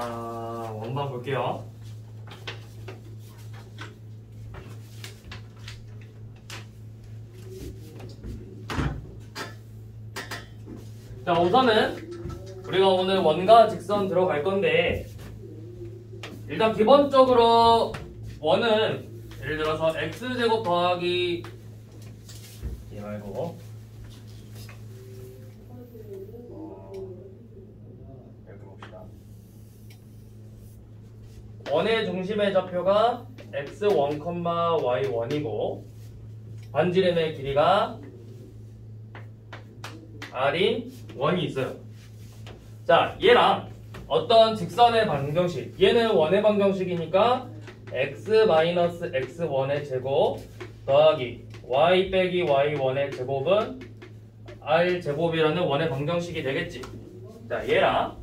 자, 원반 볼게요. 자, 우선은 우리가 오늘 원과 직선 들어갈 건데, 일단 기본적으로 원은 예를 들어서 x제곱 더하기 얘 말고 이렇게 봅시다. 원의 중심의 좌표가 x1, y1이고 반지름의 길이가 r인 1이 있어요. 자, 얘랑 어떤 직선의 방정식, 얘는 원의 방정식이니까 x-x1의 제곱 더하기 y 빼기 y1의 제곱은 r제곱이라는 원의 방정식이 되겠지. 자, 얘랑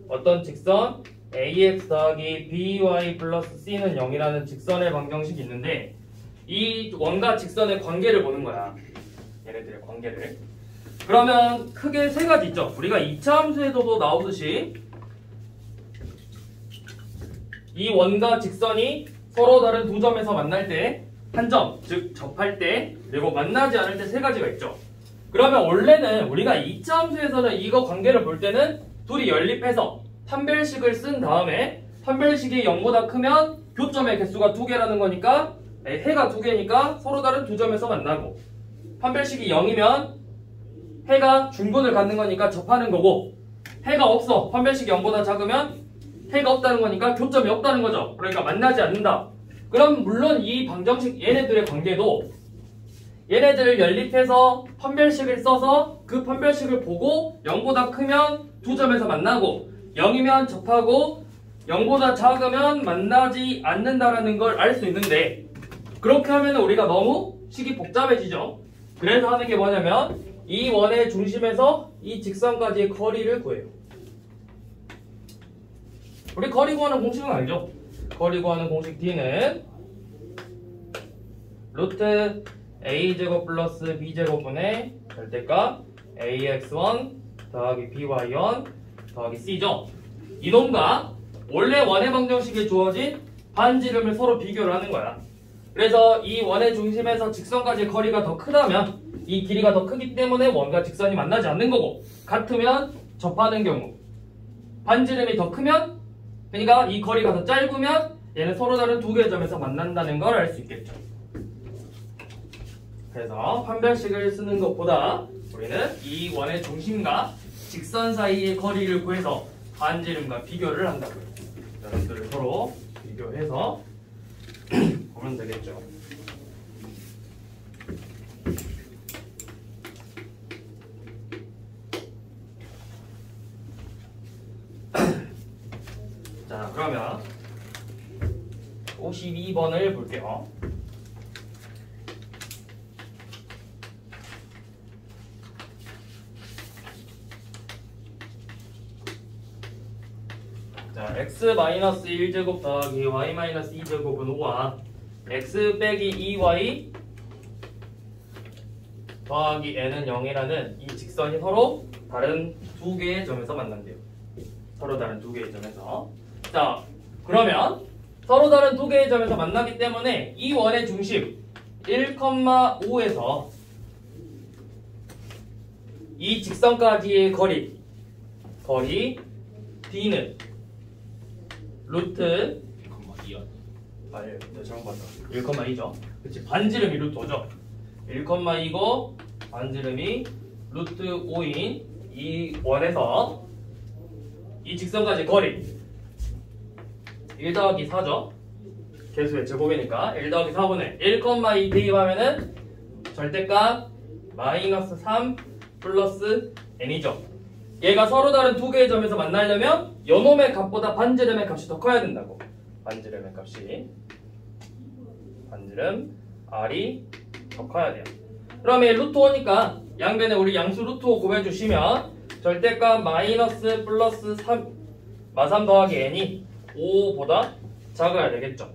어떤 직선 ax 더하기 by 플러스 c는 0이라는 직선의 방정식이 있는데, 이 원과 직선의 관계를 보는 거야. 얘네들의 관계를. 그러면 크게 세 가지 있죠. 우리가 2차 함수에서도 나오듯이 이 원과 직선이 서로 다른 두 점에서 만날 때 한 점, 즉 접할 때, 그리고 만나지 않을 때 세 가지가 있죠. 그러면 원래는 우리가 2차 함수에서는 이거 관계를 볼 때는 둘이 연립해서 판별식을 쓴 다음에 판별식이 0보다 크면 교점의 개수가 2개라는 거니까 해가 2개니까 서로 다른 두 점에서 만나고, 판별식이 0이면 해가 중근을 갖는 거니까 접하는 거고, 해가 없어, 판별식이 0보다 작으면 해가 없다는 거니까 교점이 없다는 거죠. 그러니까 만나지 않는다. 그럼 물론 이 방정식 얘네들의 관계도 얘네들을 연립해서 판별식을 써서 그 판별식을 보고 0보다 크면 두 점에서 만나고 0이면 접하고 0보다 작으면 만나지 않는다라는 걸 알 수 있는데, 그렇게 하면 우리가 너무 식이 복잡해지죠. 그래서 하는 게 뭐냐면 이 원의 중심에서 이 직선까지의 거리를 구해요. 우리 거리 구하는 공식은 알죠? 거리 구하는 공식 D는 루트 a제곱 플러스 b제곱분의 절대값 ax1 더하기 by1 더하기 c죠. 이놈과 원래 원의 방정식에 주어진 반지름을 서로 비교를 하는 거야. 그래서 이 원의 중심에서 직선까지의 거리가 더 크다면 이 길이가 더 크기 때문에 원과 직선이 만나지 않는 거고, 같으면 접하는 경우, 반지름이 더 크면, 그러니까 이 거리가 더 짧으면 얘는 서로 다른 두 개의 점에서 만난다는 걸 알 수 있겠죠. 그래서 판별식을 쓰는 것보다 우리는 이 원의 중심과 직선 사이의 거리를 구해서 반지름과 비교를 한다고요. 여러분들을 서로 비교해서 보면 되겠죠. 자, 그러면 52번을 볼게요. 자, x-1제곱 더하기 y-2제곱은 5와 x 빼기 2y 더하기 n은 0이라는 이 직선이 서로 다른 두 개의 점에서 만난대요. 서로 다른 두 개의 점에서. 자, 그러면 서로 다른 두 개의 점에서 만나기 때문에 이 원의 중심 1,5에서 이 직선까지의 거리 D는 루트 1,2요. 아니, 내가 잘못 봤다. 1,2죠. 그치, 반지름이 루트 5죠. 1,2고 반지름이 루트 5인 이 원에서 이 직선까지 거리 1 더하기 4죠. 개수의 제곱이니까 1 더하기 4분의 1,2 대입하면은 절대값 마이너스 3 플러스 n이죠. 얘가 서로 다른 두 개의 점에서 만나려면 요놈의 값보다 반지름의 값이 더 커야 된다고. 반지름의 값이, 반지름 r이 더 커야 돼요. 그러면 루트 5니까 양변에 우리 양수 루트 5 구해주시면 절대값 마이너스 플러스 3 마3 더하기 n이 5보다 작아야 되겠죠.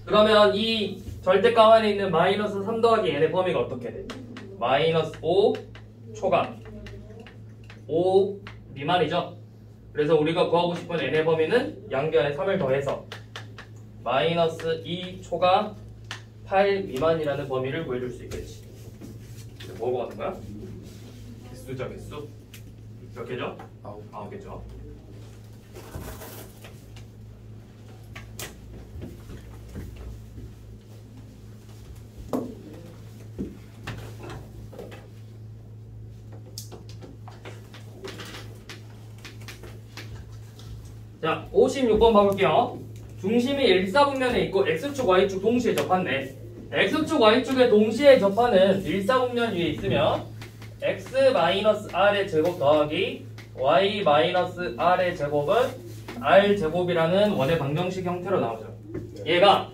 그러면 이 절대값 안에 있는 마이너스 3 더하기 n의 범위가 어떻게 돼? 마이너스 5 초각 5 미만이죠. 그래서 우리가 구하고 싶은 n의 범위는 양변에 3을 더해서 마이너스 2초가 8 미만이라는 범위를 구해줄 수 있겠지. 뭐가 같은 거야? 개수죠, 개수. 몇 개죠? 9개죠. 자, 56번 봐볼게요. 중심이 일사분면에 있고 X축, Y축 동시에 접한네. X축, Y축에 동시에 접하는 일사분면 위에 있으면 X-R의 제곱 더하기 Y-R의 제곱은 R제곱이라는 원의 방정식 형태로 나오죠. 얘가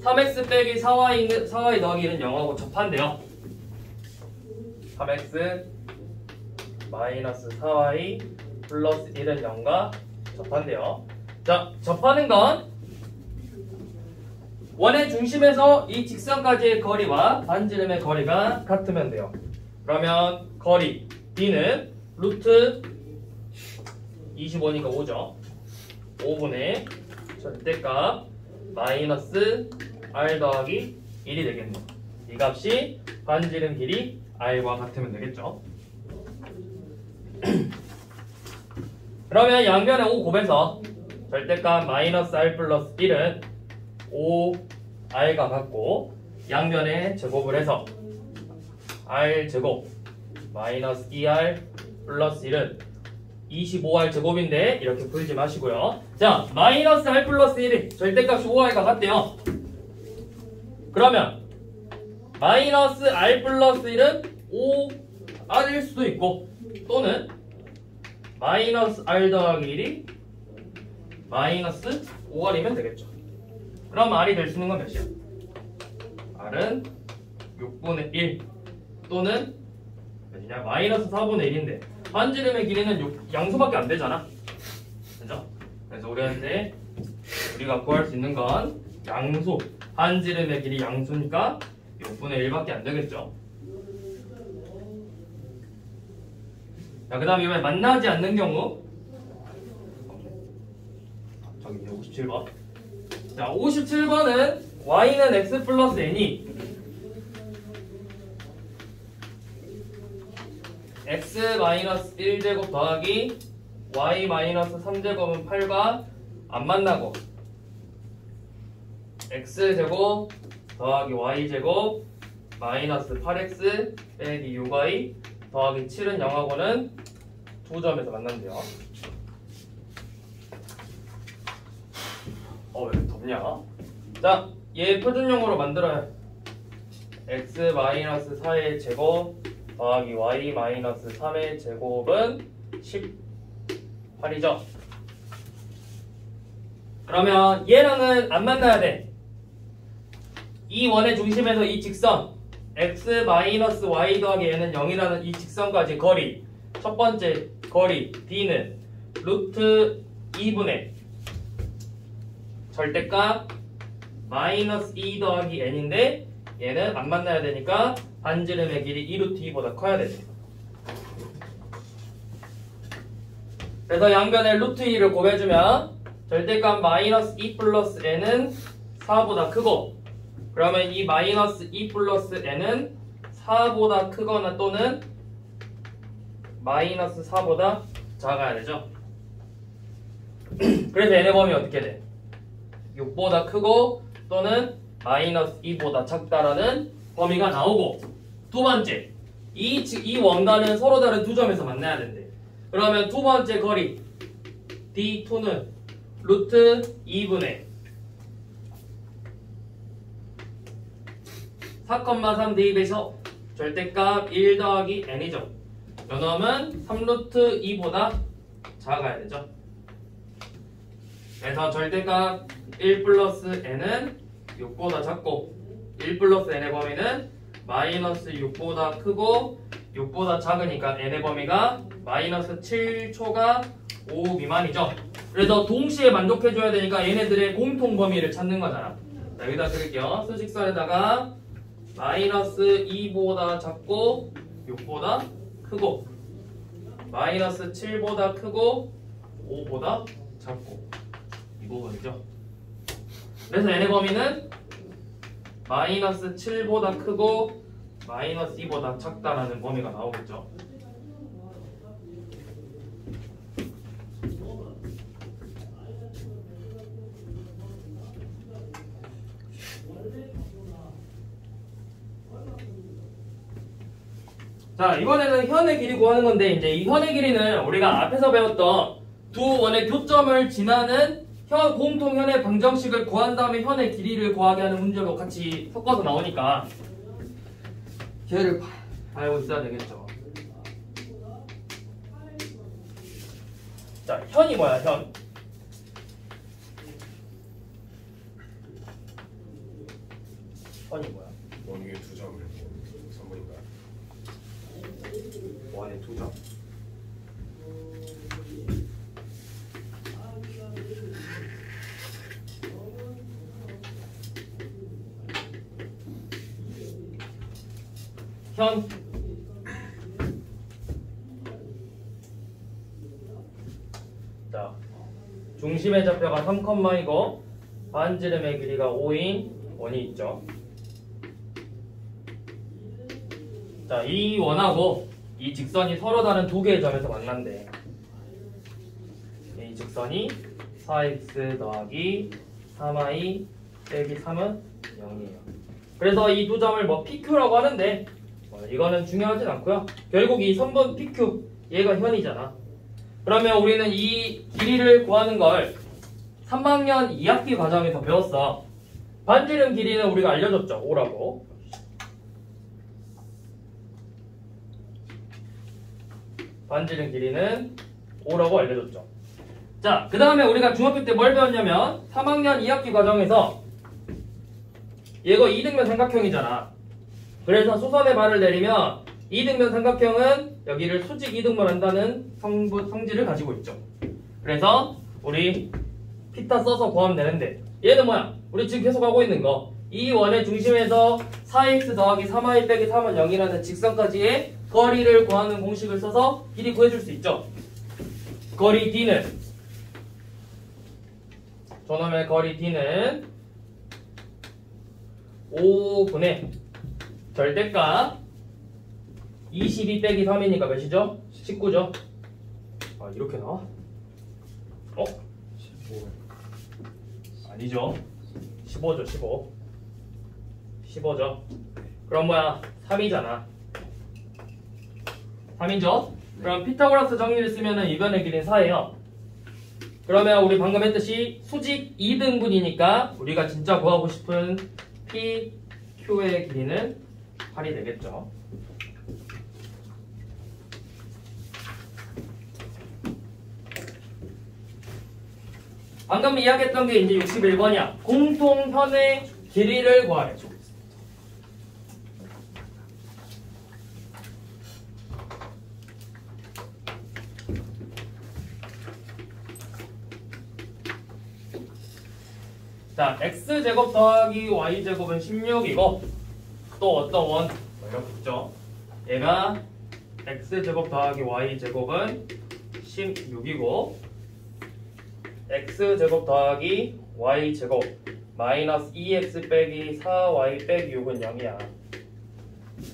3X 빼기 4Y 더하기 1은 0하고 접한대요. 3X 마이너스 4Y 플러스 1은 0과 접한대요. 자, 접하는 건 원의 중심에서 이 직선까지의 거리와 반지름의 거리가 같으면 돼요. 그러면 거리 B는 루트 25니까 5죠. 5분의 절대값 마이너스 R 더하기 1이 되겠네요. 이 값이 반지름 길이 R과 같으면 되겠죠. 그러면 양변에 5 곱해서 절대값 마이너스 R 플러스 1은 5R과 같고 양변에 제곱을 해서 R 제곱 마이너스 2R 플러스 1은 25R 제곱인데 이렇게 풀지 마시고요. 자, 마이너스 R 플러스 1이 절대값이 5R과 같대요. 그러면 마이너스 R 플러스 1은 5R일 수도 있고 또는 마이너스 R 더하기 1이 마이너스 5R이면 되겠죠. 그럼 R이 될 수 있는 건 몇이야? R은 6분의 1 또는 몇이냐? 마이너스 4분의 1인데 반지름의 길이는 양수밖에 안 되잖아. 그죠? 그래서 우리가 구할 수 있는 건 양수. 반지름의 길이 양수니까 6분의 1밖에 안 되겠죠. 자, 그 다음에 이번에 만나지 않는 경우. 저기 57번. 자, 57번은 y는 x 플러스 n이 x 마이너스 1제곱 더하기 y 마이너스 3제곱은 8과 안 만나고 x제곱 더하기 y제곱 마이너스 8x 빼기 6y 더하기 7은 0하고는 두 점에서 만난대요. 왜 이렇게 덥냐? 자, 얘 표준형으로 만들어요. x 마이너스 4의 제곱 더하기 y 마이너스 3의 제곱은 18이죠. 그러면 얘랑은 안 만나야 돼. 이 원의 중심에서 이 직선 x 마이너스 y 더하기 얘는 0이라는 이 직선까지 거리 첫 번째 거리 B는 루트 2분의 절대값 마이너스 2 더하기 n인데 얘는 안 만나야 되니까 반지름의 길이 2루트 2보다 커야 되죠. 그래서 양변에 루트 2를 곱해주면 절대값 마이너스 2 플러스 n은 4보다 크고 그러면 이 마이너스 2 플러스 n은 4보다 크거나 또는 마이너스 4보다 작아야 되죠. 그래서 n의 범위 어떻게 돼? 6보다 크고 또는 마이너스 2보다 작다라는 범위가 나오고 두 번째, 이 원과는 서로 다른 두 점에서 만나야 된대. 그러면 두 번째 거리 D2는 루트 2분의 4,3 대입해서 절대값 1 더하기 n이죠. 요놈은 3루트 2보다 작아야 되죠. 그래서 절대값 1 플러스 n은 6보다 작고 1 플러스 n의 범위는 마이너스 6보다 크고 6보다 작으니까 n의 범위가 마이너스 7초가 5 미만이죠. 그래서 동시에 만족해줘야 되니까 얘네들의 공통 범위를 찾는 거잖아. 자, 여기다 그릴게요. 수직선에다가 마이너스 2보다 작고 6보다 크고 마이너스 7보다 크고 5보다 작고 이 부분이죠. 그래서 n의 범위는 마이너스 7보다 크고 마이너스 2보다 작다라는 범위가 나오겠죠. 자, 이번에는 현의 길이 구하는 건데, 이제 이 현의 길이는 우리가 앞에서 배웠던 두 원의 교점을 지나는 공통현의 방정식을 구한 다음에 현의 길이를 구하게 하는 문제로 같이 섞어서 나오니까 걔를 알고 있어야 되겠죠. 자, 현이 뭐야, 현? 현이 뭐야? 원위에 두 점을 3번인가요? 원의 두 점. 현. 자, 중심의 좌표가 3,2고 반지름의 길이가 5인 원이 있죠. 자, 이 원하고 이 직선이 서로 다른 두 개의 점에서 만난대. 이 직선이 4x 더하기 3y 빼기 3은 0이에요. 그래서 이 두 점을 뭐 PQ라고 하는데 이거는 중요하진 않고요. 결국 이 선분 PQ 얘가 현이잖아. 그러면 우리는 이 길이를 구하는 걸 3학년 2학기 과정에서 배웠어. 반지름 길이는 우리가 알려줬죠. 5라고. 반지름 길이는 5라고 알려줬죠. 자, 그 다음에 우리가 중학교 때 뭘 배웠냐면 3학년 2학기 과정에서 얘가 이등변 삼각형이잖아. 그래서 수선의 발을 내리면 이등변 삼각형은 여기를 수직 이등분 한다는 성질을 가지고 있죠. 그래서 우리 피타 써서 구하면 되는데 얘는 뭐야? 우리 지금 계속 하고 있는 거. 이 원의 중심에서 4x 더하기 3y 빼기 3은 0이라는 직선까지의 거리를 구하는 공식을 써서 길이 구해줄 수 있죠. 거리 D는 저놈의 거리 D는 5분의 절대값 22 빼기 3이니까 몇이죠? 19죠? 아, 이렇게 나와? 15. 아니죠. 15죠, 15. 15죠. 그럼 뭐야? 3이잖아. 3이죠? 그럼 피타고라스 정리를 쓰면은 이변의 길이는 4예요. 그러면 우리 방금 했듯이 수직 2등분이니까 우리가 진짜 구하고 싶은 PQ의 길이는 8이 되겠죠. 방금 이야기했던 게 이제 61번이야. 공통현의 길이를 구하래. 자, x제곱 더하기 y제곱은 16이고 또 어떤 원? 이렇게 있죠. 얘가 x제곱 더하기 y제곱은 16이고 x제곱 더하기 y제곱 마이너스 2x 빼기 4y 빼기 6은 0이야.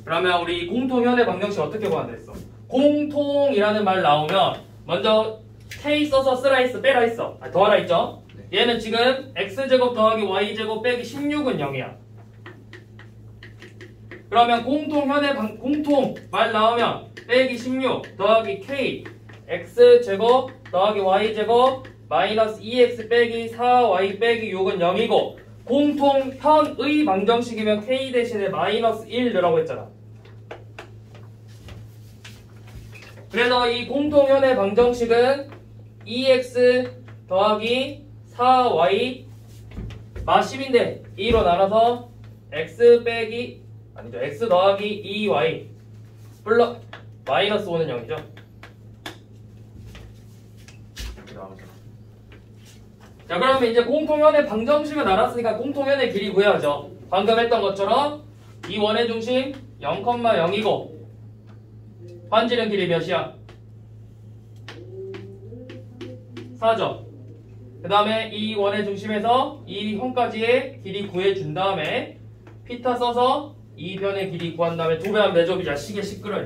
그러면 우리 공통현의 방정식 어떻게 구한다 했어? 공통이라는 말 나오면 먼저 k 써서 쓰라 했어, 빼라 했어, 더하라 했죠? 얘는 지금 x제곱 더하기 y제곱 빼기 16은 0이야. 그러면 공통현의 공통 말 나오면 빼기 16 더하기 k x제곱 더하기 y제곱 마이너스 2x 빼기 4y 빼기 6은 0이고 공통현의 방정식이면 k 대신에 마이너스 1 넣으라고 했잖아. 그래서 이 공통현의 방정식은 2x 더하기 4y 마 10인데 2로 나눠서 x 빼기 아니죠, x 더하기 2y 플러 마이너스 5는 0이죠. 자, 그러면 이제 공통현의 방정식을 알았으니까 공통현의 길이 구해야죠. 방금 했던 것처럼 이 원의 중심 0,0이고 반지름 길이 몇이야? 4점. 그 다음에 이 원의 중심에서 이 현까지의 길이 구해준 다음에 피타 써서 이 변의 길이 구한 다음에 2배 하면 몇 점이야? 시계 시끄러워.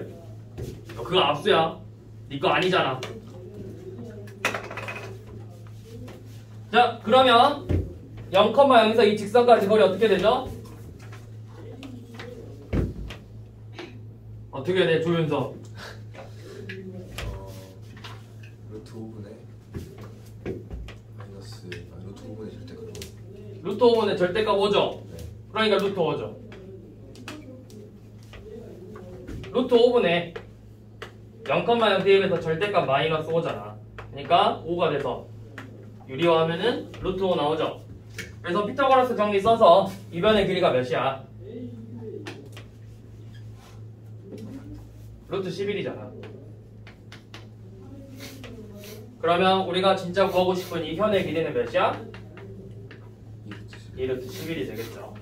그거 압수야. 네 거 아니잖아. 자, 그러면 0,0에서 이 직선까지 거리 어떻게 되죠? 어떻게 돼, 조윤서? 루트 5분의 마이너스 루트 5분의 절대값. 루트 5분의 절대값 5죠? 네. 그러니까 루트 5죠. 루트 5분의 0,0 대입해서 절대값 마이너스 5잖아. 그러니까 5가 돼서 유리화하면은 루트 5 나오죠. 그래서 피타고라스 정리 써서 이 변의 길이가 몇이야? 루트 11이잖아. 그러면 우리가 진짜 구하고 싶은 이 현의 길이는 몇이야? 2루트 11이 되겠죠.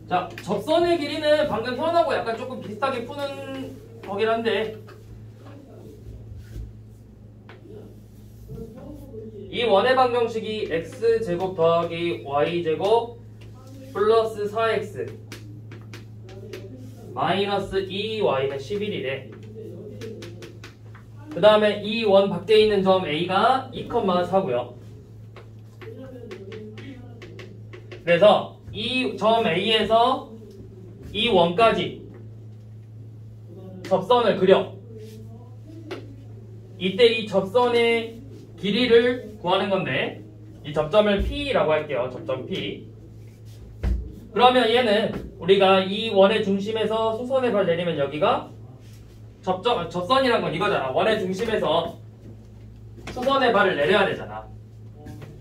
자, 접선의 길이는 방금 현하고 약간 조금 비슷하게 푸는 거긴 한데 이 원의 방정식이 x제곱 더하기 y제곱 플러스 4x 마이너스 2y는 11이래. 그 다음에 이 원 밖에 있는 점 a가 2,4고요. 그래서 이 점 A에서 이 원까지 접선을 그려. 이때 이 접선의 길이를 구하는 건데 이 접점을 P라고 할게요. 접점 P. 그러면 얘는 우리가 이 원의 중심에서 수선의 발 내리면 여기가 접선이란 건 이거잖아. 원의 중심에서 수선의 발을 내려야 되잖아.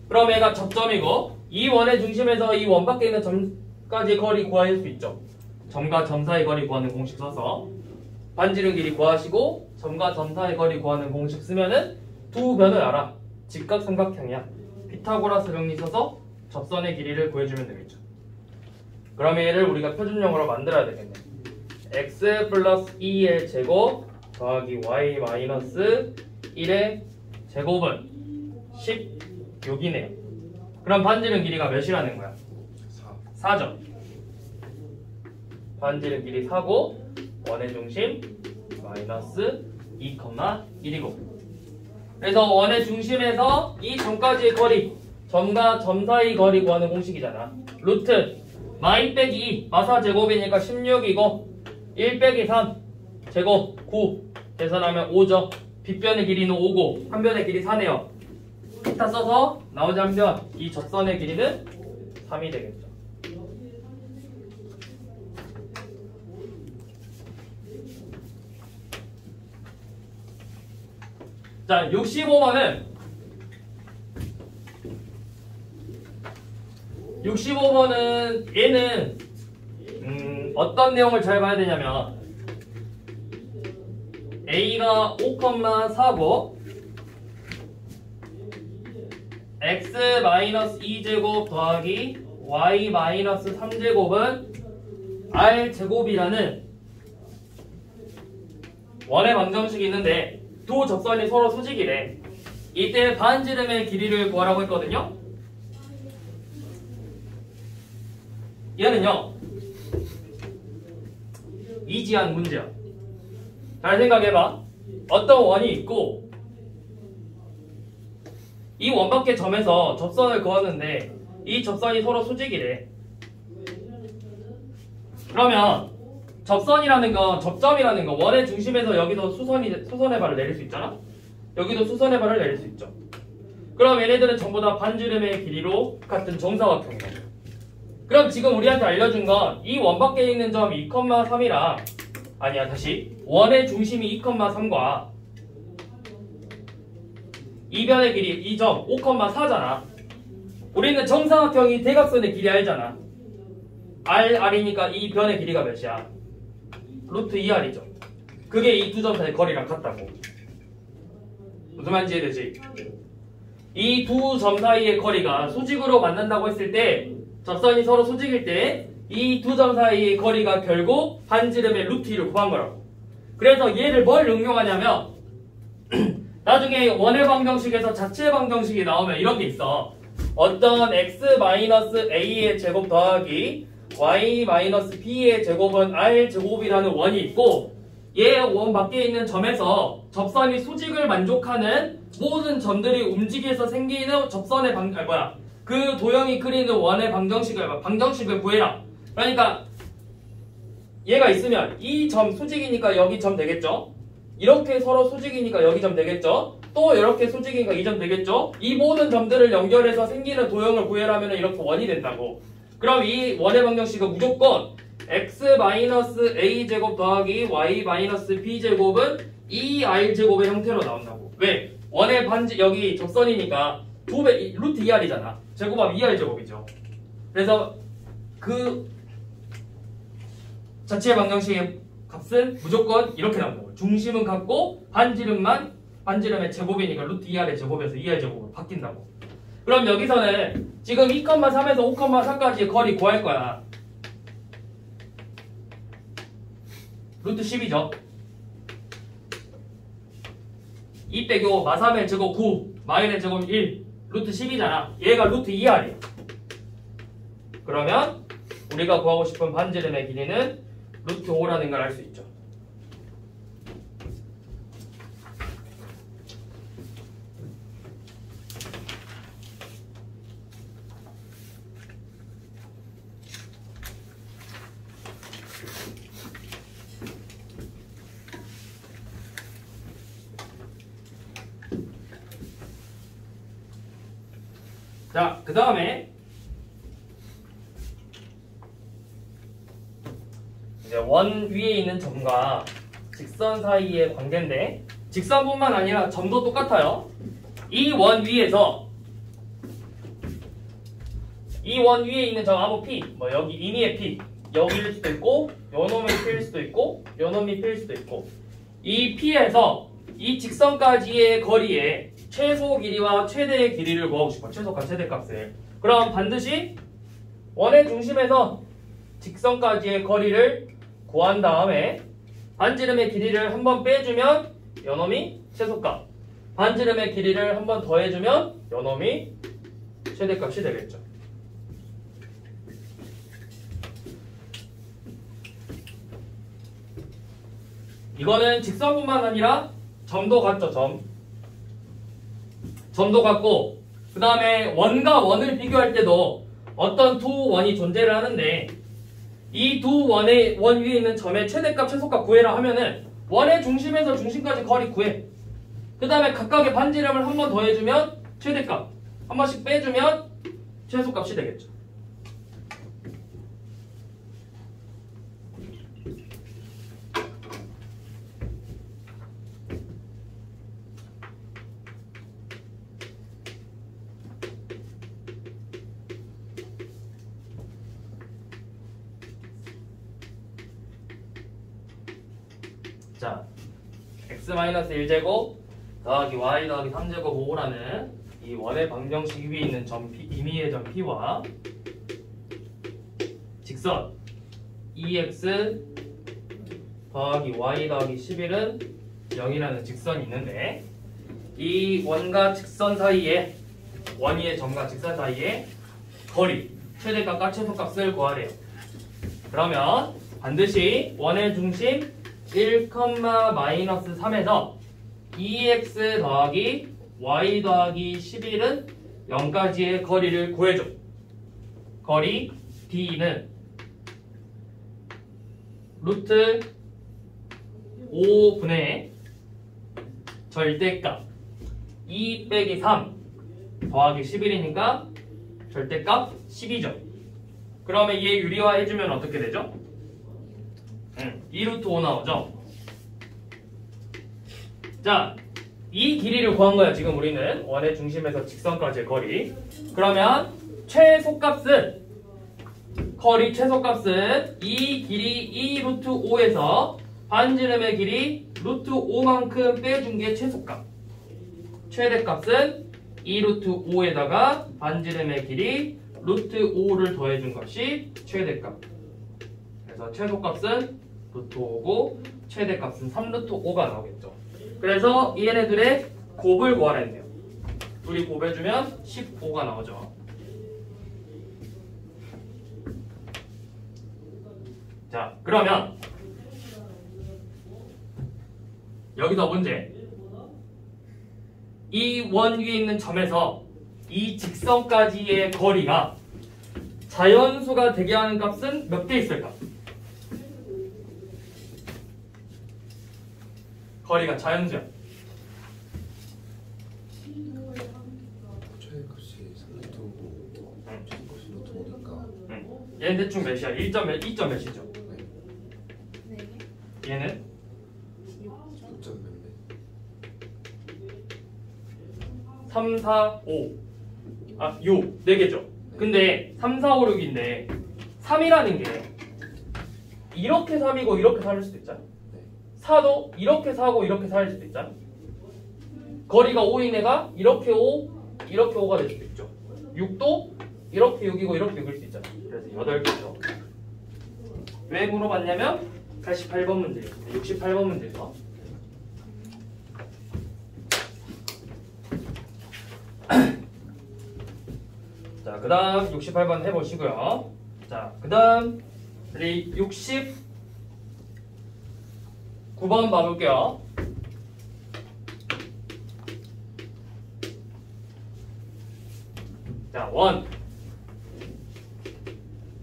그럼 얘가 접점이고 이 원의 중심에서 이 원 밖에 있는 점까지 거리 구할 수 있죠. 점과 점 사이 거리 구하는 공식 써서 반지름 길이 구하시고 점과 점 사이 거리 구하는 공식 쓰면은 두 변을 알아. 직각삼각형이야. 피타고라스 정리 써서 접선의 길이를 구해주면 되겠죠. 그러면 얘를 우리가 표준형으로 만들어야 되겠네. x 플러스 2의 제곱 더하기 y 마이너스 1의 제곱은 16이네요. 그럼 반지름 길이가 몇이라는 거야? 4점. 반지름 길이 4고 원의 중심 마이너스 2,1이고 그래서 원의 중심에서 이 점까지의 거리 점과 점 사이 거리 구하는 공식이잖아. 루트 마이 빼기 2 마사 제곱이니까 16이고 1 빼기 3 제곱 9 계산하면 5죠. 빗변의 길이는 5고 한 변의 길이 4네요. 피타 써서 나오지 한 변 이 접선의 길이는 3이 되겠죠. 자, 65번은 얘는 어떤 내용을 잘 봐야 되냐면 A가 5,4고 x-2제곱 더하기 y-3제곱은 r제곱이라는 원의 방정식이 있는데 두 접선이 서로 수직이래. 이때 반지름의 길이를 구하라고 했거든요. 얘는요 이지한 문제야. 잘 생각해봐. 어떤 원이 있고 이 원 밖의 점에서 접선을 그었는데 이 접선이 서로 수직이래. 그러면 접선이라는 건 접점이라는 건 원의 중심에서 여기서 수선의 발을 내릴 수 있잖아. 여기도 수선의 발을 내릴 수 있죠. 그럼 얘네들은 전부 다 반지름의 길이로 같은 정사각형이야. 그럼 지금 우리한테 알려준 건 이 원 밖에 있는 점 2,3이랑 아니야 다시 원의 중심이 2,3과 이 변의 길이 이 점 5,4잖아. 우리는 정사각형이 대각선의 길이 알잖아. R이니까 이 변의 길이가 몇이야? 루트 2R이죠. 그게 이 두 점 사이 거리랑 같다고. 무슨 말인지 이해되지? 이 두 점 사이의 거리가 수직으로 만난다고 했을 때 접선이 서로 수직일 때 이 두 점 사이의 거리가 결국 반지름의 루트 2를 구한 거라고. 그래서 얘를 뭘 응용하냐면 나중에 원의 방정식에서 자체 방정식이 나오면 이런 게 있어. 어떤 x-a의 제곱 더하기 y-b의 제곱은 r제곱이라는 원이 있고 얘 원 밖에 있는 점에서 접선이 수직을 만족하는 모든 점들이 움직여서 생기는 접선의 그 도형이 그리는 원의 방정식을 구해라. 그러니까 얘가 있으면 이 점 수직이니까 여기 점 되겠죠. 이렇게 서로 수직이니까 여기 점 되겠죠. 또 이렇게 수직이니까 이 점 되겠죠. 이 모든 점들을 연결해서 생기는 도형을 구해라면 이렇게 원이 된다고. 그럼 이 원의 방정식은 무조건 x-a 제곱 더하기 y-b 제곱은 2r 제곱의 형태로 나온다고. 왜? 원의 반지 여기 접선이니까 2배 루트 2r이잖아. 제곱하면 2r 제곱이죠. 그래서 그 자체 방정식의 값은 무조건 이렇게 나온다고. 중심은 같고 반지름의 제곱이니까 루트 2r의 제곱에서 2r 제곱으로 바뀐다고. 그럼 여기서는 지금 2,3에서 5,4까지의 거리 구할 거야. 루트 10이죠. 2 빼기 5, 마3의 제곱 9, 마일의 제곱 1, 루트 10이잖아. 얘가 루트 2r이야. 그러면 우리가 구하고 싶은 반지름의 길이는 루트 5라는 걸 알 수 있죠. 자, 그 다음에 이제 원 위에 있는 점과 직선 사이의 관계인데 직선뿐만 아니라 점도 똑같아요. 이 원 위에서 이 원 위에 있는 점 아무 P, 뭐 여기 임의의 P, 여기일 수도 있고 요 놈이 P일 수도 있고 요 놈이 P일 수도 있고 이 P에서 이 직선까지의 거리에 최소 길이와 최대의 길이를 구하고 싶어. 최소값, 최대값을. 그럼 반드시 원의 중심에서 직선까지의 거리를 구한 다음에 반지름의 길이를 한번 빼주면 요놈이 최소값, 반지름의 길이를 한번 더해주면 요놈이 최대값이 되겠죠. 이거는 직선뿐만 아니라 점도 같죠. 점도 같고 그 다음에 원과 원을 비교할 때도 어떤 두 원이 존재를 하는데 이 두 원의 원 위에 있는 점의 최대값, 최소값 구해라 하면은 원의 중심에서 중심까지 거리 구해. 그 다음에 각각의 반지름을 한 번 더해주면 최대값, 한 번씩 빼주면 최소값이 되겠죠. 자, x-1제곱 더하기 y 더하기 3제곱 5라는 이 원의 방정식 위에 있는 점 P, 임의의 점 P와 직선 2x 더하기 y 더하기 11은 0이라는 직선이 있는데 이 원과 직선 사이에 원 위의 점과 직선 사이에 거리, 최대값과 최소값을 구하래요. 그러면 반드시 원의 중심 1,-3에서 2x 더하기 y 더하기 11은 0까지의 거리를 구해줘. 거리 d는 루트 5분의 절대값 2 빼기 3 더하기 11이니까 절대값 12죠. 그러면 얘 유리화해주면 어떻게 되죠? 2루트 5 나오죠? 자, 이 길이를 구한 거야. 지금 우리는 원의 중심에서 직선까지의 거리. 그러면 최소값은 거리 최소값은 이 길이 2루트 5에서 반지름의 길이 루트 5만큼 빼준 게 최소값. 최대값은 2루트 5에다가 반지름의 길이 루트 5를 더해준 것이 최대값. 그래서 최소값은 루트 5고 최대값은 3루트 5가 나오겠죠. 그래서 이 얘네들의 곱을 구하라 했네요. 둘이 곱해주면 15가 나오죠. 자, 그러면 여기서 문제. 이 원 위에 있는 점에서 이 직선까지의 거리가 자연수가 되게 하는 값은 몇 개 있을까? 거리가 자연수야. 최대값이 3루트고 최소값이 루트 5니까 얘는 대충 몇이야? 2점 몇이죠? 얘는 6점 몇몇 3, 4, 5 6, 4개죠. 근데 3, 4, 5, 6인데 3이라는 게 이렇게 3이고 이렇게 4일 수도 있잖아. 4도 이렇게 4고 이렇게 4일 수도 있잖아. 거리가 5인 애가 이렇게 5, 이렇게 5가 될 수도 있죠. 6도 이렇게 6이고 이렇게 6일 수 있잖아. 그래서 8개죠. 왜 물어봤냐면 88번 문제, 68번 문제에서 자, 그 다음 68번 해보시고요. 자, 그 다음 69번 봐볼게요. 자, 1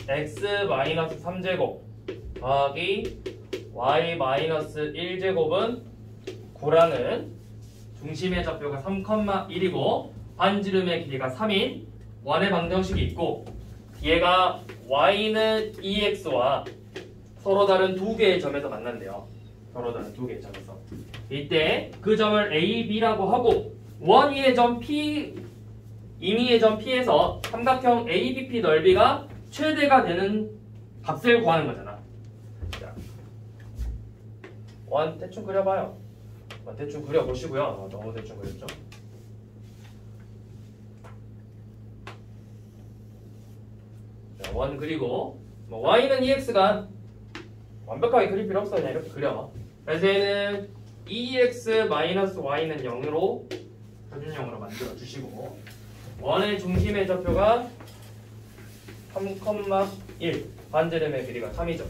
x-3제곱 더하기 y-1제곱은 9라는 중심의 좌표가 3,1이고 반지름의 길이가 3인 원의 방정식이 있고 얘가 y는 2x와 서로 다른 두 개의 점에서 만난대요. 서로 다른 두 개의 점에서. 이때 그 점을 A, B라고 하고 원위의 점 P, 임의의 점 P에서 삼각형 ABP 넓이가 최대가 되는 값을 구하는 거잖아. 자, 원 대충 그려봐요. 대충 그려보시고요. 너무 대충 그렸죠? 자, 원 그리고 y는 2x가 완벽하게 그릴 필요 없어. 그냥 이렇게 그려. 그래서 얘는 2x-y는 0으로 표준형으로 만들어 주시고 원의 중심의 좌표가 3,1 반지름의 길이가 3이죠.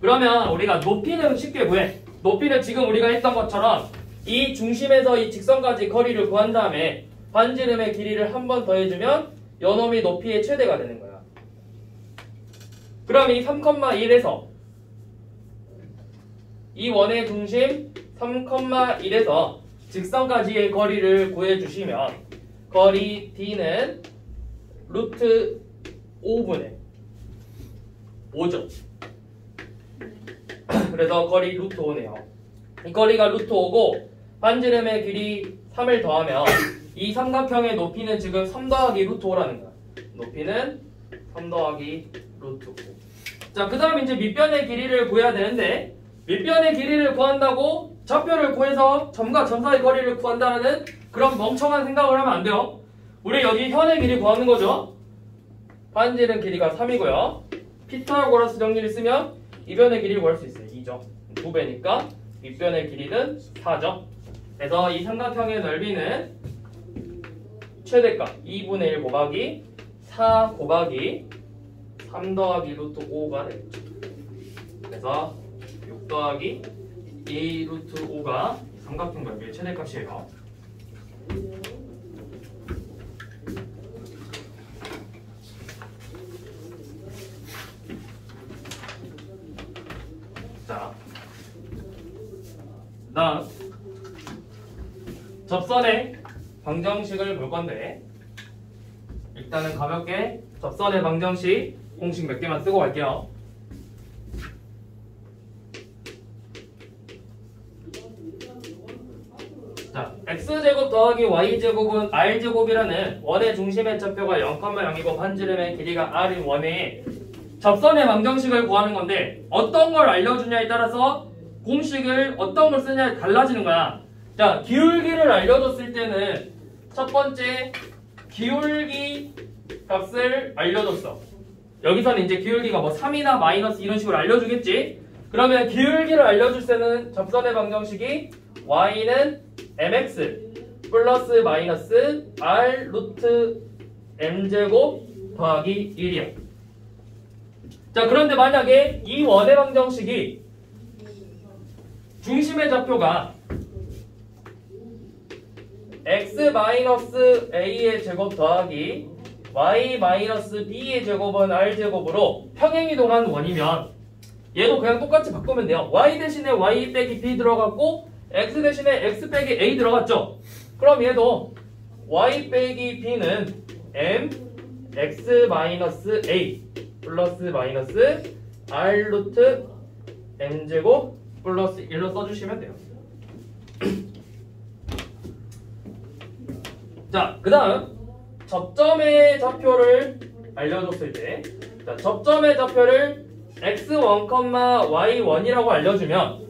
그러면 우리가 높이는 쉽게 구해. 높이는 지금 우리가 했던 것처럼 이 중심에서 이 직선까지 거리를 구한 다음에 반지름의 길이를 한 번 더해주면 요놈이 높이의 최대가 되는 거야. 그럼 이 3,1에서 이 원의 중심 3,1에서 직선까지의 거리를 구해주시면 거리 D는 루트 5분의 5죠. 그래서 거리 루트 5네요. 이 거리가 루트 5고 반지름의 길이 3을 더하면 이 삼각형의 높이는 지금 3 더하기 루트 5라는 거야. 높이는 3 더하기 루트 5. 자, 그 다음 이제 밑변의 길이를 구해야 되는데 밑변의 길이를 구한다고 좌표를 구해서 점과 점 사이 거리를 구한다는 그런 멍청한 생각을 하면 안 돼요. 우리 여기 현의 길이 구하는 거죠. 반지름 길이가 3이고요. 피타고라스 정리를 쓰면 이 변의 길이를 구할 수 있어요. 2죠. 2배니까 윗변의 길이는 4죠. 그래서 이 삼각형의 넓이는 최대값 2분의 1 곱하기 4 곱하기 3 더하기 루트 5가 되겠죠. 그래서 6 더하기 2 루트 5가 삼각형 넓이의 최대값이에요. 자, 다음 접선의 방정식을 볼 건데 일단은 가볍게 접선의 방정식 공식 몇 개만 쓰고 갈게요. 자, x제곱 더하기 y제곱은 r제곱이라는 원의 중심의 좌표가 0,0이고 반지름의 길이가 r인 원의 접선의 방정식을 구하는 건데 어떤 걸 알려주냐에 따라서 공식을 어떤 걸 쓰냐에 달라지는 거야. 자, 기울기를 알려줬을 때는 첫 번째 기울기 값을 알려줬어. 여기서는 이제 기울기가 뭐 3이나 마이너스 이런 식으로 알려주겠지. 그러면 기울기를 알려줄 때는 접선의 방정식이 y는 mx 플러스 마이너스 r 루트 m제곱 더하기 1이야. 자, 그런데 만약에 이 원의 방정식이 중심의 좌표가 x-a의 제곱 더하기 y-b의 제곱은 r제곱으로 평행이동한 원이면 얘도 그냥 똑같이 바꾸면 돼요. y 대신에 y 빼기 b 들어갔고 x 대신에 x 빼기 a 들어갔죠. 그럼 얘도 y 빼기 b는 m x-a 플러스 마이너스 r 루트 m제곱 플러스 1로 써주시면 돼요. 자, 그 다음 접점의 좌표를 알려줬을 때, 자, 접점의 좌표를 x1, y1이라고 알려주면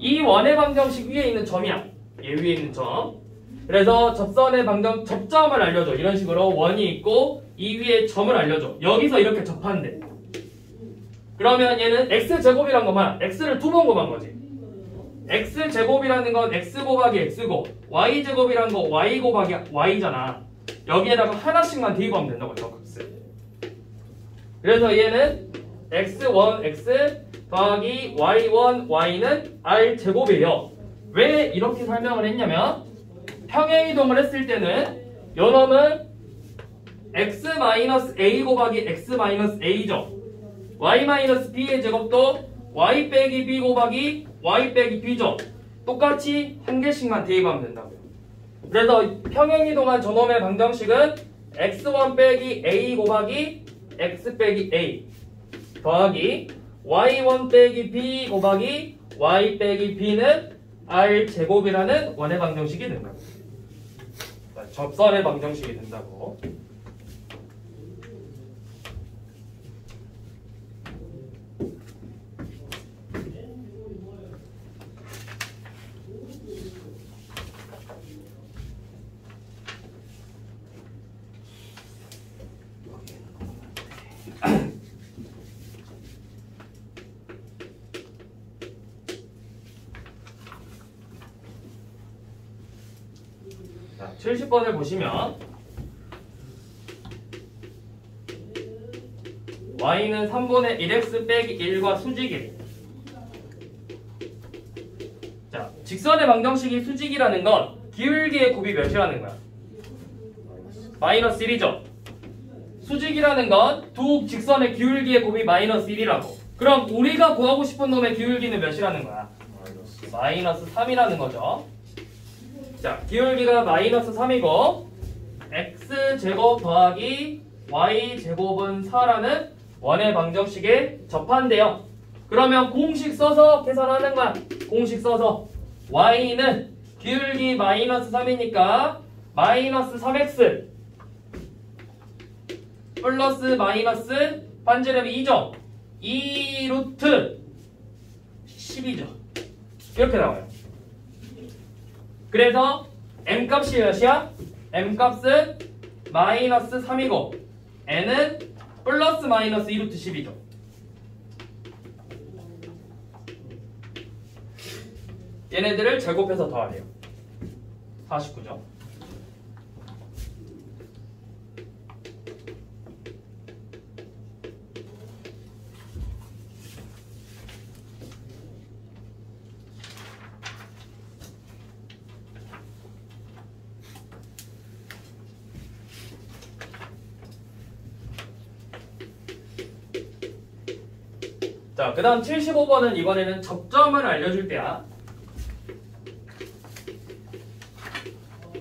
이 원의 방정식 위에 있는 점이야. 얘 위에 있는 점. 그래서 접선의 접점을 알려줘. 이런 식으로 원이 있고 이 위에 점을 알려줘. 여기서 이렇게 접한대. 그러면 얘는 x제곱이란 거만 x를 두 번 곱한 거지. x제곱이라는 건 x 곱하기 x고 y제곱이라는 거 y 곱하기 y잖아. 여기에다가 하나씩만 대입하면 된다고 요 값을. 그래서 얘는 x1 x 더하기 y1 y는 r제곱이에요. 왜 이렇게 설명을 했냐면 평행이동을 했을 때는 요놈은 x-a 곱하기 x-a죠. y-b의 제곱도 y 빼기 b 곱하기 y 빼기 b죠. 똑같이 한 개씩만 대입하면 된다고요. 그래서 평행이동한 저놈의 방정식은 x1 빼기 a 곱하기 x 빼기 a 더하기 y1 빼기 b 곱하기 y 빼기 b는 r 제곱이라는 원의 방정식이 된다고. 접선의 방정식이 된다고. 자, 70번을 보시면 y는 3분의 1x 빼기 1과 수직이. 자, 직선의 방정식이 수직이라는 건 기울기의 곱이 몇이라는 거야? 마이너스 1이죠. 수직이라는 건 두 직선의 기울기의 곱이 마이너스 1이라고. 그럼 우리가 구하고 싶은 놈의 기울기는 몇이라는 거야? 마이너스 3이라는 거죠. 자, 기울기가 마이너스 3이고 x제곱 더하기 y제곱은 4라는 원의 방정식에 접한대요. 그러면 공식 써서 계산하는 거야. 공식 써서 y는 기울기 마이너스 3이니까 마이너스 3x 플러스 마이너스 반지름이 2죠. 2 루트 12죠. 이렇게 나와요. 그래서 m값이 몇이야? m값은 마이너스 3이고 n은 플러스 마이너스 2루트 12죠. 얘네들을 제곱해서 더하래요. 49죠. 자, 그 다음 75번은 이번에는 접점을 알려줄 때야.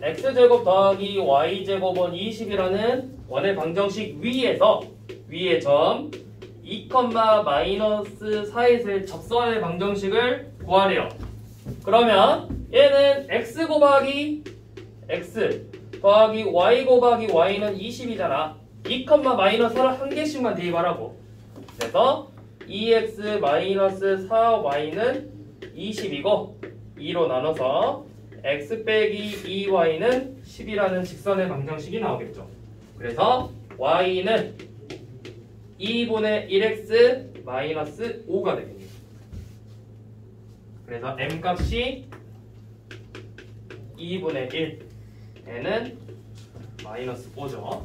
x제곱 더하기 y제곱은 20이라는 원의 방정식 위에서 위의 점 2, 마이너스 4에서의 접선의 방정식을 구하래요. 그러면 얘는 x 곱하기 x 더하기 y 곱하기 y는 20이잖아. 2, 마이너스를 한 개씩만 대입하라고. 그래서 2x 마이너스 4y는 20이고 2로 나눠서 x 빼기 2y는 10이라는 직선의 방정식이 나오겠죠. 그래서 y는 2분의 1x 마이너스 5가 되겠네요. 그래서 m 값이 2분의 1, n은 마이너스 5죠.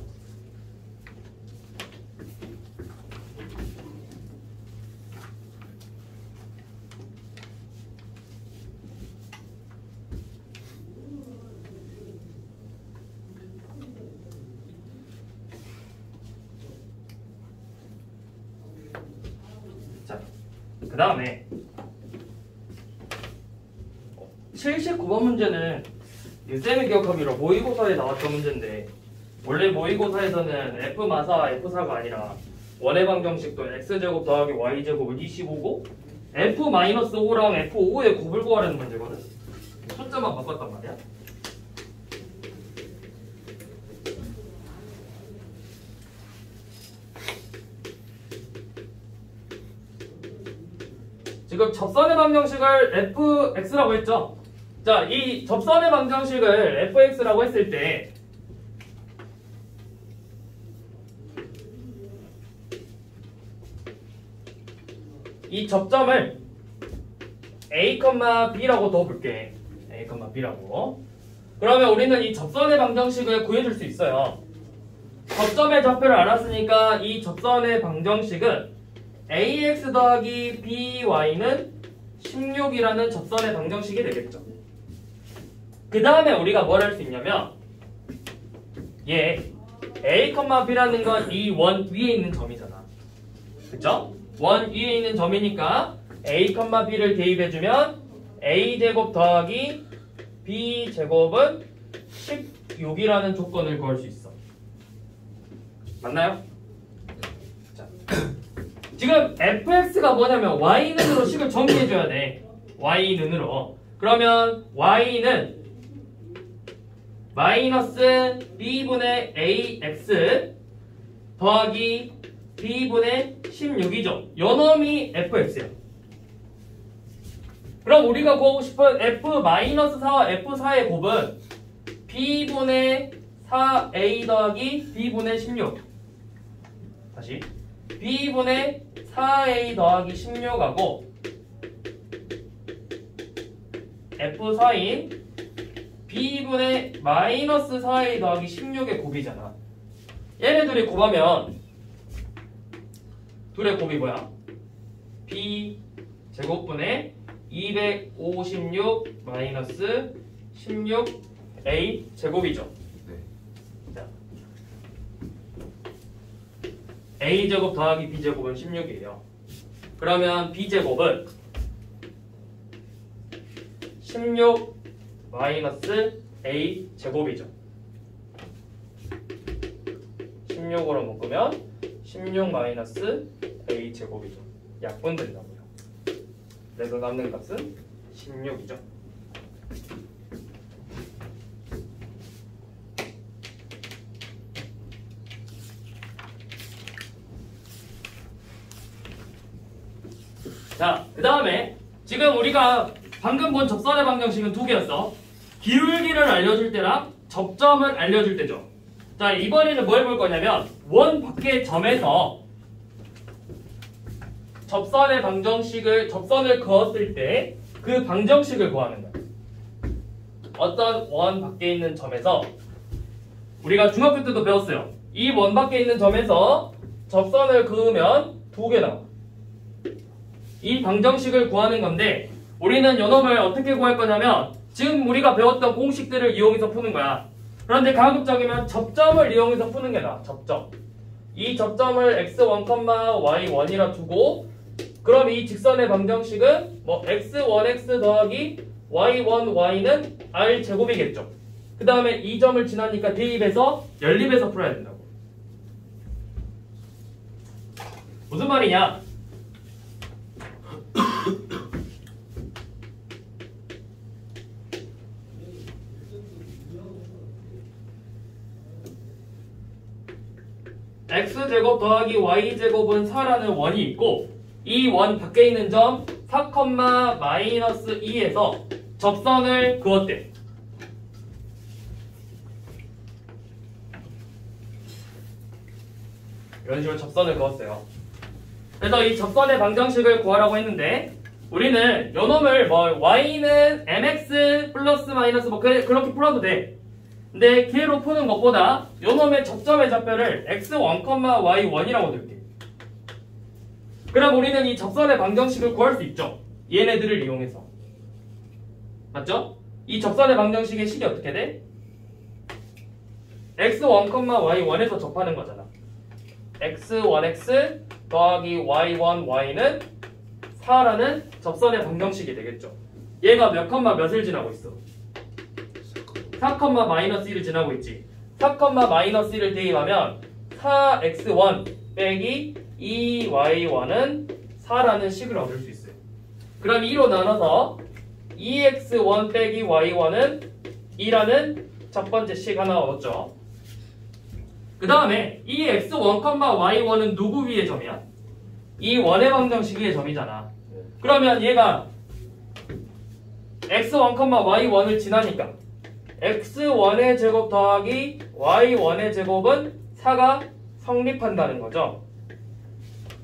자, 그 다음에 79번 문제는 쌤이 기억하기로 모의고사에 나왔던 문제인데, 원래 모의고사에서는 f 마사 f4가 아니라 원의 방정식도 x제곱 더하기 y제곱은 25고 f-5랑 f5의 곱을 구하라는 문제거든. 숫자만 바꿨단 말이야. 지금 접선의 방정식을 fx라고 했죠. 자, 이 접선의 방정식을 fx라고 했을 때 이 접점을 a, b라고 더 볼게. a, b라고. 그러면 우리는 이 접선의 방정식을 구해줄 수 있어요. 접점의 좌표를 알았으니까 이 접선의 방정식은 ax 더하기 by는 16이라는 접선의 방정식이 되겠죠. 그 다음에 우리가 뭘 할 수 있냐면, 얘 a, b라는 건 이 원 위에 있는 점이잖아. 그쵸? 원 위에 있는 점이니까 a, b를 대입해주면 a제곱 더하기 b제곱은 16이라는 조건을 구할 수 있어. 맞나요? 자, 지금 fx가 뭐냐면 y는으로 식을 정리해줘야 돼. y는으로. 그러면 y는 마이너스 b분의 ax 더하기 b분의 16이죠. 요놈이 fx야. 그럼 우리가 구하고 싶은 f-4와 f4의 곱은 b분의 4a 더하기 b분의 16. 다시 b분의 4a 더하기 16하고 f4인 b분의 마이너스 4a 더하기 16의 곱이잖아. 얘네 둘이 곱하면 둘의 곱이 뭐야? b 제곱분의 256 마이너스 16a 제곱이죠. 네. 자, a 제곱 더하기 b 제곱은 16이에요. 그러면 b 제곱은 16 마이너스 a 제곱이죠. 16으로 묶으면 16 마이너스 a 제곱이죠. 약분된다고요. 그래서 남는 값은 16이죠. 자, 그 다음에 지금 우리가 방금 본 접선의 방정식은 두 개였어. 기울기를 알려줄 때랑 접점을 알려줄 때죠. 자, 이번에는 뭘 볼 거냐면 원 밖의 점에서 접선의 방정식을 접선을 그었을 때 그 방정식을 구하는 거야. 어떤 원 밖에 있는 점에서 우리가 중학교 때도 배웠어요. 이 원 밖에 있는 점에서 접선을 그으면 두 개 나와. 이 방정식을 구하는 건데 우리는 요놈을 어떻게 구할 거냐면 지금 우리가 배웠던 공식들을 이용해서 푸는 거야. 그런데 가급적이면 접점을 이용해서 푸는 게 나아. 접점. 이 접점을 x1, y1이라 두고 그럼 이 직선의 방정식은 뭐 x1x 더하기 y1, y는 r 제곱이겠죠. 그 다음에 이 점을 지나니까 대입해서 연립해서 풀어야 된다고. 무슨 말이냐? x제곱 더하기 y제곱은 4라는 원이 있고 이 원 밖에 있는 점 4, 마이너스 2에서 접선을 그었대. 이런 식으로 접선을 그었어요. 그래서 이 접선의 방정식을 구하라고 했는데 우리는 요놈을 뭐 y는 mx 플러스 마이너스 뭐 그렇게 풀어도 돼. 근데 걔로 푸는 것보다 요놈의 접점의 좌표를 x1, y1이라고 둘게. 그럼 우리는 이 접선의 방정식을 구할 수 있죠. 얘네들을 이용해서. 맞죠? 이 접선의 방정식의 식이 어떻게 돼? x1, y1에서 접하는 거잖아. x1x 더하기 y1, y는 4라는 접선의 방정식이 되겠죠. 얘가 몇 컴마 몇을 지나고 있어? 4, 마이너스 1을 지나고 있지. 4, 마이너스 1을 대입하면 4x1 빼기 2y1은 4라는 식을 얻을 수 있어요. 그럼 2로 나눠서 2x1 빼기 y1은 2라는 첫 번째 식 하나 얻었죠. 그 다음에 이 x1, y1은 누구 위의 점이야? 이 원의 방정식 위의 점이잖아. 그러면 얘가 x1, y1을 지나니까 x1의 제곱 더하기 y1의 제곱은 4가 성립한다는 거죠.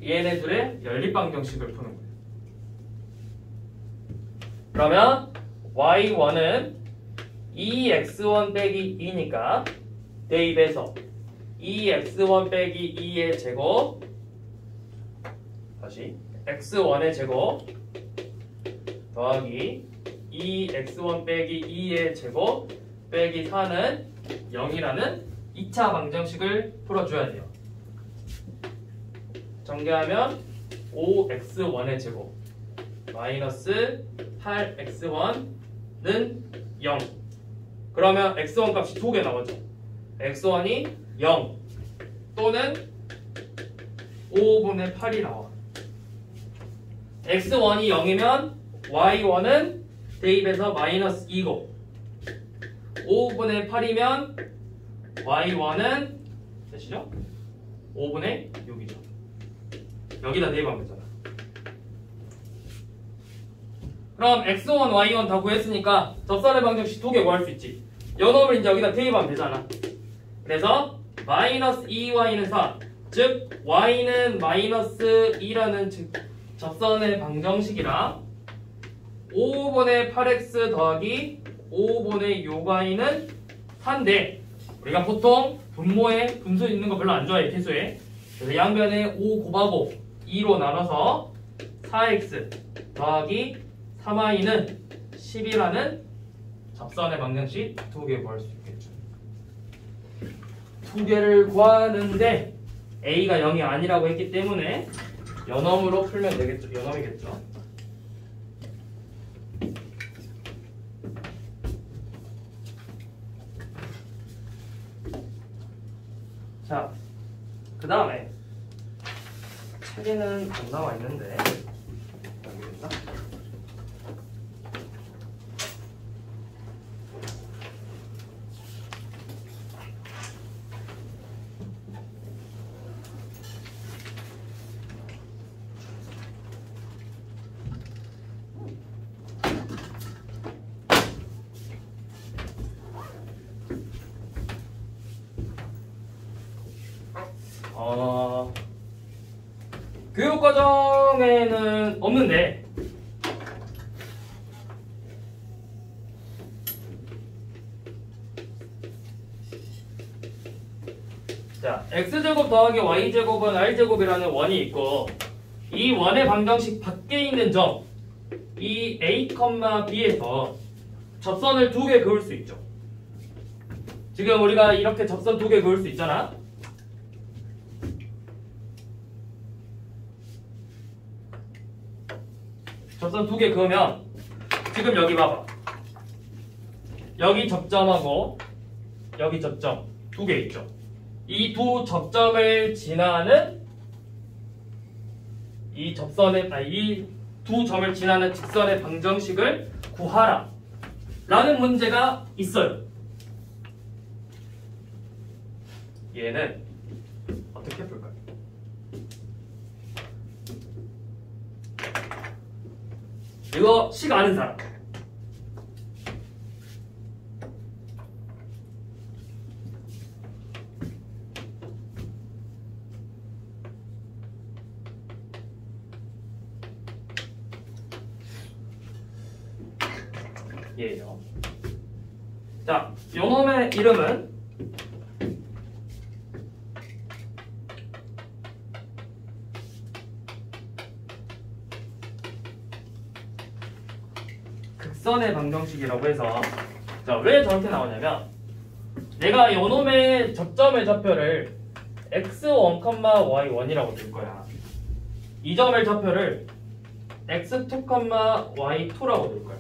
얘네들의 연립방정식을 푸는 거예요. 그러면 y1은 2x1 빼기 2니까 대입해서 2x1 빼기 2의 제곱 다시 x1의 제곱 더하기 2x1 빼기 2의 제곱 빼기 4는 0이라는 2차 방정식을 풀어줘야 돼요. 전개하면 5x1의 제곱 마이너스 8x1는 0. 그러면 x1 값이 2개 나오죠. x1이 0 또는 5분의 8이 나와. x1이 0이면 y1은 대입해서 마이너스 2고 5분의 8이면 y1은 몇이죠? 5분의 6이죠. 여기다 대입하면 되잖아. 그럼 x1, y1 다 구했으니까 접선의 방정식 2개 구할 수 있지. 요놈을 이제 여기다 대입하면 되잖아. 그래서 마이너스 2y는 4, 즉 y는 마이너스 2라는 접선의 방정식이라 5분의 8x 더하기 5분의 6y는 4인데 우리가 보통 분모에 분수 있는 거 별로 안 좋아해, 계수에. 그래서 양변에 5 곱하고 2로 나눠서 4x 더하기 3y는 10이라는 접선의 방정식 2개 구할 수 있겠죠. 2개를 구하는데 a가 0이 아니라고 했기 때문에 연엄으로 풀면 되겠죠. 연엄이겠죠. 자, 그 다음에 책에는 안 나와 있는데 여기 있나? 교육과정에는 없는데 자, x제곱 더하기 y제곱은 r제곱이라는 원이 있고 이 원의 방정식 밖에 있는 점 이 a, b에서 접선을 2개 그을 수 있죠. 지금 우리가 이렇게 접선 2개 그을 수 있잖아. 접선 2개 그으면 지금 여기 봐봐. 여기 접점하고 여기 접점 2개 있죠. 이 두 접점을 지나는 이 두 점을 지나는 직선의 방정식을 구하라 라는 문제가 있어요. 얘는 어떻게 풀까요? 이거 식 아는 사람. 얘예요. 자, 요놈의 이름은 극선의 방정식이라고 해서, 자, 왜 저렇게 나오냐면 내가 요놈의 접점의 좌표를 x1, y1이라고 둘 거야. 이 점의 좌표를 x2, y2라고 둘 거야.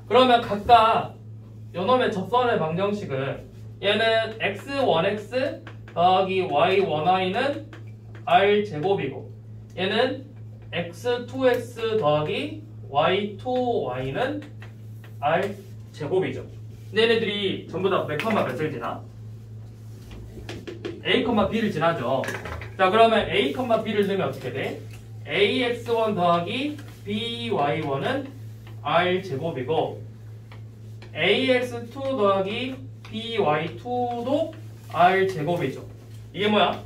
그러면 각각 요놈의 접선의 방정식은 얘는 x1x 더하기 y1y는 r제곱이고 얘는 x2x 더하기 y2y는 r제곱이죠. 근데 얘네들이 전부 다 몇 컴마 몇을 지나? a, b를 지나죠. 자, 그러면 a, b를 넣으면 어떻게 돼? ax1 더하기 by1은 r제곱이고 ax2 더하기 by2도 r제곱이죠. 이게 뭐야?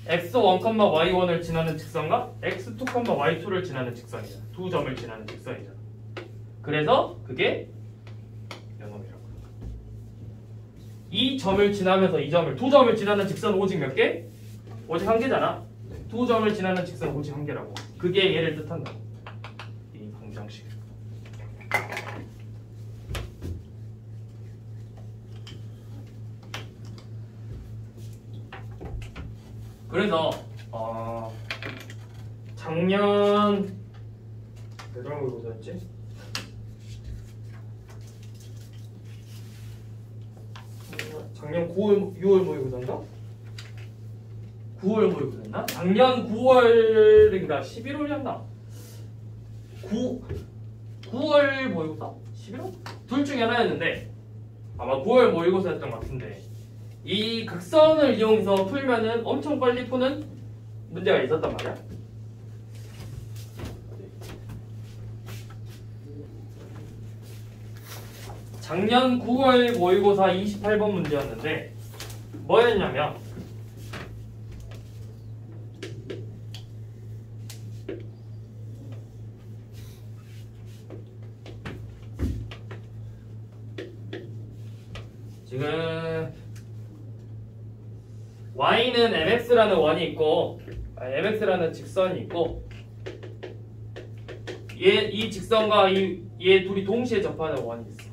x1, y1을 지나는 직선과 x2, y2를 지나는 직선이잖아. 두 점을 지나는 직선이잖아. 그래서 그게 요놈이라고. 이 점을 지나면서 이 점을, 두 점을 지나는 직선은 오직 몇 개? 오직 한 개잖아. 두 점을 지나는 직선은 오직 한 개라고. 그게 얘를 뜻한다. 이 방정식. 그래서 작년 얘들아 뭐였지? 작년 9월, 6월 모의고사인가? 9월 모의고사였나? 작년 9월인가 11월이었나? 9월 모의고사? 11월? 둘 중에 하나였는데 아마 9월 모의고사였던 것 같은데 이 극선을 이용해서 풀면은 엄청 빨리 푸는 문제가 있었단 말이야. 작년 9월 모의고사 28번 문제였는데 뭐였냐면 지금 y는 mx라는 원이 있고 mx라는 직선이 있고 이 직선과 얘 둘이 동시에 접하는 원이 있어.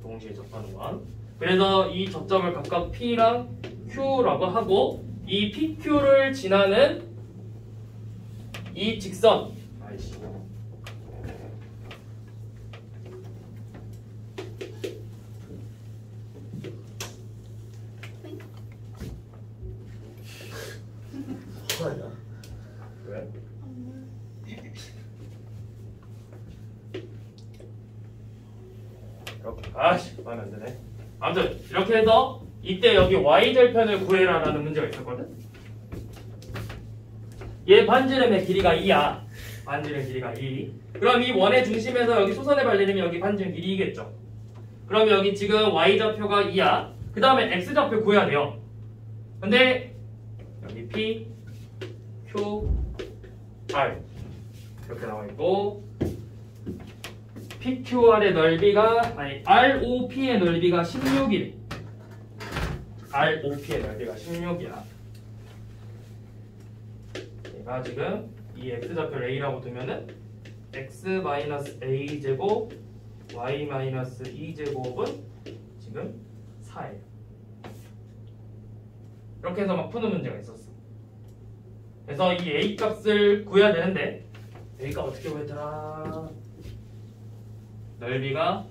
동시에 접하는 원. 그래서 이 접점을 각각 P랑 Q라고 하고 이 PQ를 지나는 이 직선 뭐야? 왜? 이렇게 하면 안 되네. 아무튼 이렇게 해서 이때 여기 y절편을 구해라 라는 문제가 있었거든. 얘 반지름의 길이가 2야. 반지름 길이가 2. 그럼 이 원의 중심에서 여기 소선의 발리름이 여기 반지름 길이 2겠죠. 그럼 여기 지금 y좌표가 2야. 그 다음에 x좌표 구해야 돼요. 근데 여기 P, Q, R 이렇게 나와 있고 PQR의 넓이가 ROP의 넓이가 16이래. ROP의 넓이가 16이야. 얘가 지금 이 x좌표를 a라고 두면은 x-a 제곱 y-2 제곱은 지금 4예요. 이렇게 해서 막 푸는 문제가 있었어. 그래서 이 a 값을 구해야 되는데 a 값 어떻게 구했더라? 넓이가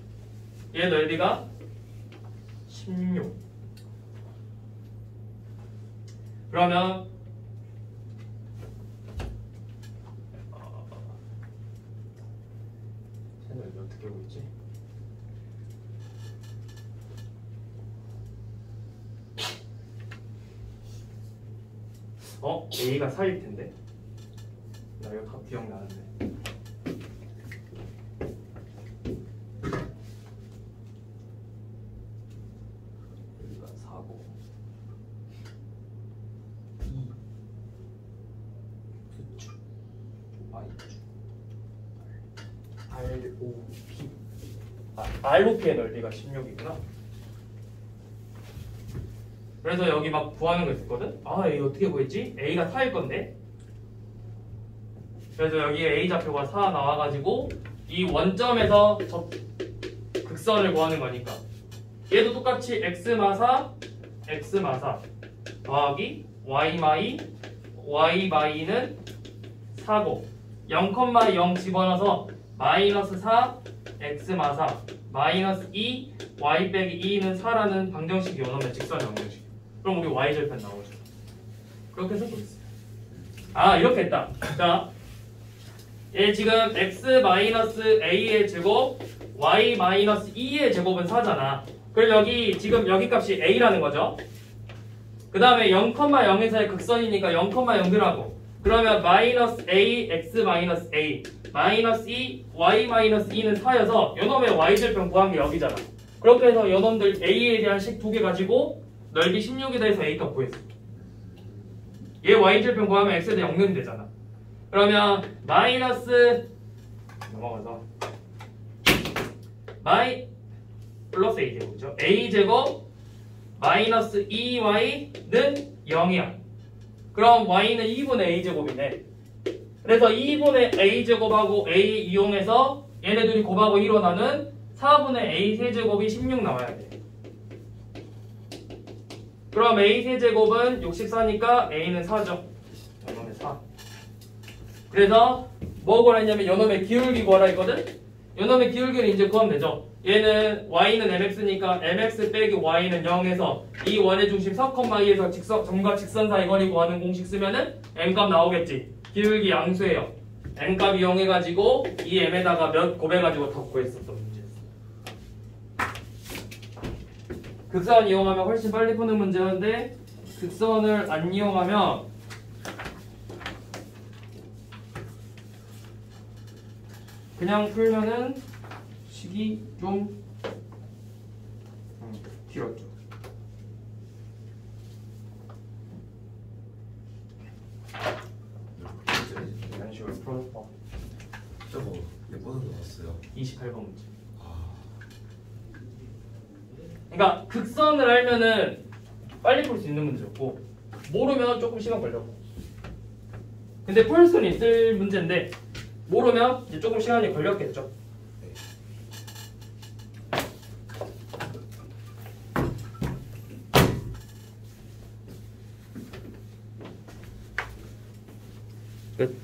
얘 넓이가 16. 그러면 쟤는 어떻게 보이지? A가 4일 텐데. 나 이거 다 기억나는데. 여기가 4고 2 X축 Y축 R 높이 R 높이의 넓이가 16이구나. 그래서 여기 막 구하는 거 있었거든? 아, A 어떻게 구했지? A가 4일 건데? 그래서 여기에 A 좌표가 4 나와가지고 이 원점에서 극선을 구하는 거니까 얘도 똑같이 x마사 x마사 더하기 y 마이는 4고 0,0 집어넣어서 마이너스 4 x마사 마이너스 2 y 빼기 2는 4라는 방정식이 요놈의 직선 방정식. 그럼 우리 y절편 나오죠. 그렇게 해서 보겠어요. 아, 이렇게 했다. 자, 얘 지금 x-a의 제곱 y-2의 제곱은 4잖아. 그럼 여기 지금 여기 값이 a라는 거죠. 그 다음에 0,0에서의 극선이니까 0,0이라고. 그러면 마이너스 a x 마이너스 a 마이너스 2 y 마이너스 2는 4여서 요놈의 y절편 구한 게 여기잖아. 그렇게 해서 요놈들 a에 대한 식 두 개 가지고 넓이 16이다 해서 a 값 구했어. 얘 y절편 구하면 x에 대해 연결이 되잖아. 그러면 마이너스 넘어가서 플러스 a제곱이죠. a제곱 마이너스 2y는 0이야. 그럼 y는 2분의 a제곱이네. 그래서 2분의 a제곱하고 a 이용해서 얘네들이 곱하고 일어나는 4분의 a 세제곱이 16 나와야 돼. 그럼 a 세제곱은 64니까 a는 4죠. 요놈의 4. 그래서 뭐 구하라 했냐면 요놈의 기울기 구하라 했거든? 요놈의 기울기를 이제 구하면 되죠. 얘는 y는 mx니까 mx 빼기 y는 0에서 이 원의 중심 4,2에서 점과 직선 사이 거리 구하는 공식 쓰면은 m값 나오겠지. 기울기 양수예요. m값 이용해가지고 이 m에다가 몇 곱해가지고 더 구했었던 문제였어. 극선 이용하면 훨씬 빨리 푸는 문제였는데 극선을 안 이용하면 그냥 풀면은 식이 좀 길었죠. 이런 식으로 풀어서 저거 몇 번을 넣었어요? 28번 문제. 아, 그러니까 극선을 알면은 빨리 풀 수 있는 문제였고 모르면 조금 시간 걸렸고. 근데 풀 수는 있을 문제인데 모르면 이제 조금 시간이 걸렸겠죠. 끝.